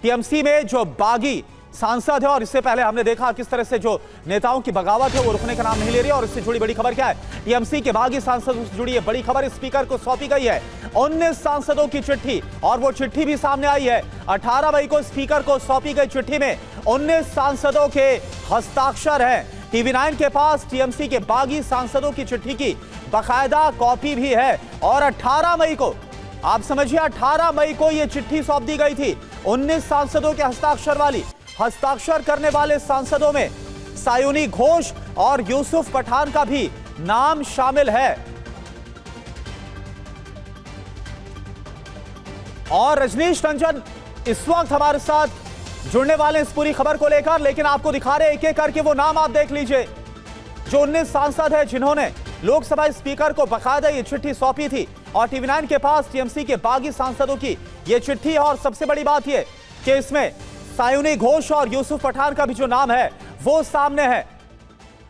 TMC में जो बागी सांसद है, और इससे पहले हमने देखा किस तरह से जो नेताओं की बगावत है वो रुकने का नाम नहीं ले रही। और इससे जुड़ी बड़ी खबर क्या है, टीएमसी के बागी सांसदों से जुड़ी है बड़ी खबर। स्पीकर को सौंपी गई है 19 सांसदों की चिट्ठी, और वो चिट्ठी भी सामने आई है। 18 मई को स्पीकर को सौंपी गई चिट्ठी में 19 सांसदों के हस्ताक्षर हैं। टीवी9 के पास टीएमसी के बागी सांसदों की चिट्ठी की बाकायदा कॉपी भी है। और 18 मई को, आप समझिए 18 मई को यह चिट्ठी सौंप दी गई थी 19 सांसदों के हस्ताक्षर वाली। हस्ताक्षर करने वाले सांसदों में सायुनी घोष और यूसुफ पठान का भी नाम शामिल है। और रजनीश रंजन इस वक्त हमारे साथ जुड़ने वाले इस पूरी खबर को लेकर, लेकिन आपको दिखा रहे एक एक करके वो नाम आप देख लीजिए जो 19 सांसद है जिन्होंने लोकसभा स्पीकर को बकायदा ये चिट्ठी सौंपी थी। और टीवी9 के पास टीएमसी के बागी सांसदों की ये चिट्ठी है। और सबसे बड़ी बात यह कि इसमें सायुनी घोष और यूसुफ पठान का भी जो नाम है वो सामने है।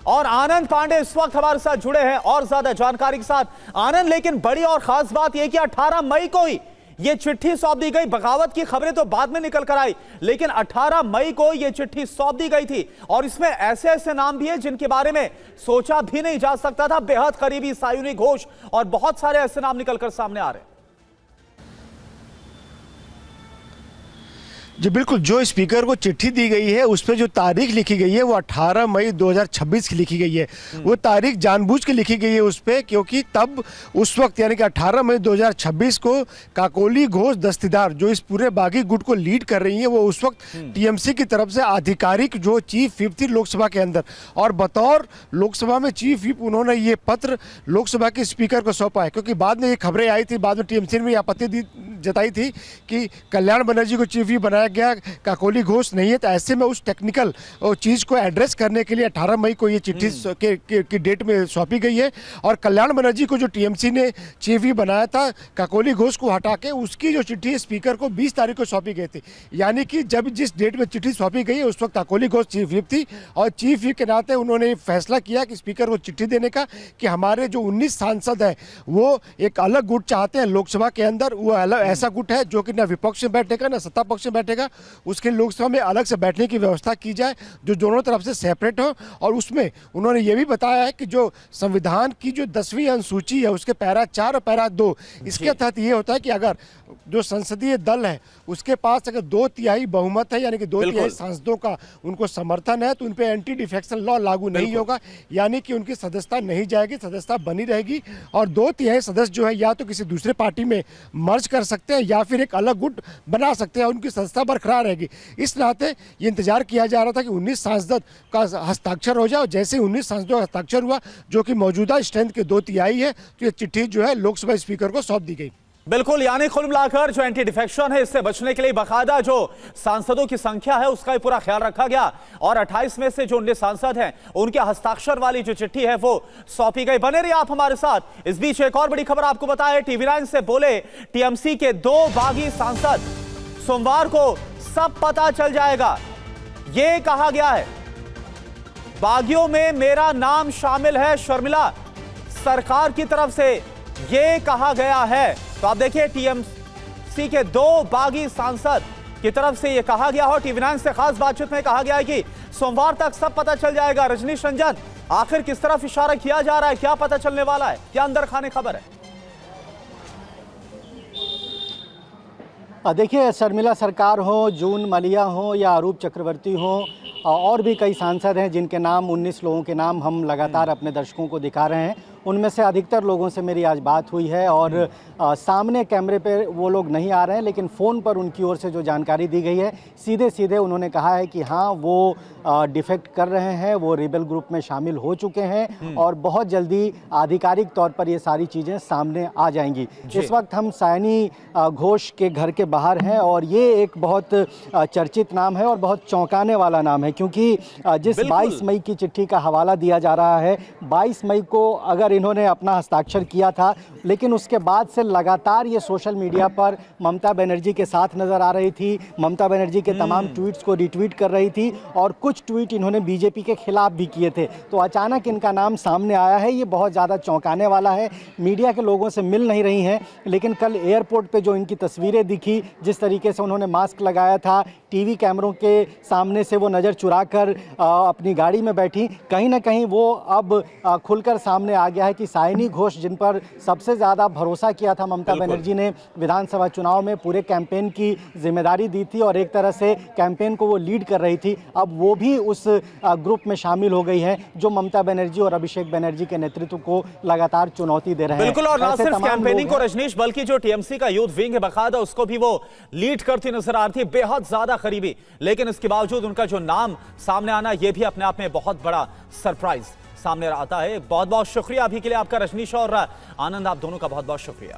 और आनंद पांडे इस वक्त हमारे साथ जुड़े हैं और ज्यादा जानकारी के साथ। आनंद, लेकिन बड़ी और खास बात यह कि 18 मई को ही ये चिट्ठी सौंप दी गई। बगावत की खबरें तो बाद में निकल कर आई, लेकिन 18 मई को ये चिट्ठी सौंप दी गई थी। और इसमें ऐसे ऐसे नाम भी हैं जिनके बारे में सोचा भी नहीं जा सकता था। बेहद करीबी सायुनी घोष और बहुत सारे ऐसे नाम निकलकर सामने आ रहे हैं। जी बिल्कुल, जो स्पीकर को चिट्ठी दी गई है उस पर जो तारीख लिखी गई है वो 18 मई 2026 की लिखी गई है। वो तारीख जानबूझ के लिखी गई है उस पर, क्योंकि तब उस वक्त यानी कि 18 मई 2026 को काकोली घोष दस्तीदार जो इस पूरे बागी गुट को लीड कर रही है, वो उस वक्त टीएमसी की तरफ से आधिकारिक जो चीफ व्हिप थी लोकसभा के अंदर, और बतौर लोकसभा में चीफ व्हिप उन्होंने ये पत्र लोकसभा के स्पीकर को सौंपा है। क्योंकि बाद में ये खबरें आई थी, बाद में टीएमसी ने आपत्ति जताई थी कि कल्याण बनर्जी को चीफ व्हिप बनाया गया, काकोली घोष नहीं है। तो ऐसे में उस टेक्निकल चीज़ को एड्रेस करने के लिए 18 मई को ये चिट्ठी की डेट में सौंपी गई है। और कल्याण बनर्जी को जो टीएमसी ने चीफ व्हिप बनाया था, काकोली घोष को हटा के उसकी जो चिट्ठी स्पीकर को 20 तारीख को सौंपी गई थी। यानी कि जब जिस डेट में चिट्ठी सौंपी गई उस वक्त काकोली घोष चीफ व्हिप थी, और चीफ व्हिप के नाते उन्होंने फैसला किया कि स्पीकर को चिट्ठी देने का कि हमारे जो 19 सांसद हैं वो एक अलग गुट चाहते हैं लोकसभा के अंदर। वो अलग ऐसा गुट है जो कि ना विपक्ष में बैठेगा ना सत्ता पक्ष में बैठेगा, उसके लोकसभा में अलग से बैठने की व्यवस्था की जाए जो दोनों तरफ से सेपरेट हो। और उसमें उन्होंने ये भी बताया है कि जो संविधान की जो 10वीं अनुसूची है उसके पैरा 4 और पैरा 2, इसके तहत ये होता है कि अगर जो संसदीय दल है उसके पास अगर 2/3 बहुमत है, यानी कि 2/3 सांसदों का उनको समर्थन है, तो उन पर एंटी डिफेक्शन लॉ लागू नहीं होगा, यानी कि उनकी सदस्यता नहीं जाएगी, सदस्यता बनी रहेगी। और 2/3 सदस्य जो है या तो किसी दूसरे पार्टी में मर्ज कर सकते हैं या फिर एक अलग गुट बना सकते हैं, उनकी सदस्यता बरकरार रहेगी। इस नाते ये इंतजार किया जा रहा था कि 19 सांसद का हस्ताक्षर हो जाए, और जैसे 19 सांसदों का हस्ताक्षर हुआ जो कि मौजूदा स्ट्रेंथ के 2/3 है, तो ये चिट्ठी जो है लोकसभा स्पीकर को सौंप दी गई। बिल्कुल, यानी कुल मिलाकर जो एंटी डिफेक्शन है इससे बचने के लिए बाकायदा जो सांसदों की संख्या है उसका भी पूरा ख्याल रखा गया। और 28 में से जो 19 सांसद हैं उनके हस्ताक्षर वाली जो चिट्ठी है वो सौंपी गई। बने रहिए आप हमारे साथ। इस बीच एक और बड़ी खबर आपको बताएं, टीवी9 से बोले टीएमसी के 2 बागी सांसद, सोमवार को सब पता चल जाएगा, ये कहा गया है। बागियों में मेरा नाम शामिल है, शर्मिला सरकार की तरफ से ये कहा गया है। तो आप देखिए टीएमसी के 2 बागी सांसद की तरफ से ये कहा गया हो। टीवी9 से खास बातचीत में कहा गया है कि सोमवार तक सब पता चल जाएगा। रजनीश रंजन, आखिर किस तरफ इशारा किया जा रहा है, क्या पता चलने वाला है, क्या अंदर खाने खबर है? देखिए, शर्मिला सरकार हो, जून मलिया हो या अरूप चक्रवर्ती हो, और भी कई सांसद हैं जिनके नाम 19 लोगों के नाम हम लगातार अपने दर्शकों को दिखा रहे हैं। उनमें से अधिकतर लोगों से मेरी आज बात हुई है और सामने कैमरे पे वो लोग नहीं आ रहे हैं, लेकिन फ़ोन पर उनकी ओर से जो जानकारी दी गई है सीधे सीधे उन्होंने कहा है कि हाँ वो डिफेक्ट कर रहे हैं, वो रिबेल ग्रुप में शामिल हो चुके हैं और बहुत जल्दी आधिकारिक तौर पर ये सारी चीज़ें सामने आ जाएंगी। इस वक्त हम सायनी घोष के घर के बाहर हैं और ये एक बहुत चर्चित नाम है और बहुत चौंकाने वाला नाम है, क्योंकि जिस 22 मई की चिट्ठी का हवाला दिया जा रहा है, 22 मई को अगर इन्होंने अपना हस्ताक्षर किया था, लेकिन उसके बाद से लगातार ये सोशल मीडिया पर ममता बनर्जी के साथ नज़र आ रही थी, ममता बनर्जी के तमाम ट्वीट्स को रिट्वीट कर रही थी और कुछ ट्वीट इन्होंने बीजेपी के खिलाफ भी किए थे। तो अचानक इनका नाम सामने आया है, ये बहुत ज़्यादा चौंकाने वाला है। मीडिया के लोगों से मिल नहीं रही हैं, लेकिन कल एयरपोर्ट पे जो इनकी तस्वीरें दिखी, जिस तरीके से उन्होंने मास्क लगाया था, टीवी कैमरों के सामने से वो नज़र चुराकर अपनी गाड़ी में बैठी, कहीं ना कहीं वो अब खुलकर सामने आ गया है कि सायनी घोष, जिन पर सबसे ज़्यादा भरोसा किया था ममता बनर्जी ने विधानसभा चुनाव में, पूरे कैंपेन की जिम्मेदारी दी थी और एक तरह से कैंपेन को वो लीड कर रही थी, अब वो भी उस ग्रुप में शामिल हो गई है जो ममता बनर्जी और अभिषेक बनर्जी के नेतृत्व को लगातार चुनौती दे रहे हैं। बिल्कुल, और ना ऐसे सिर्फ तमाम कैंपेनिंग को लोग हैं। रजनीश, बल्कि जो टीएमसी का यूथ विंग है बकायदा, उसको भी वो लीड करती नजर आ रही थी, बेहद ज्यादा करीबी। लेकिन इसके बावजूद उनका जो नाम सामने आना, यह भी अपने आप में बहुत बड़ा सरप्राइज सामने आता है। बहुत बहुत शुक्रिया अभी के लिए आपका रजनीश और आनंद, आप दोनों का बहुत बहुत शुक्रिया।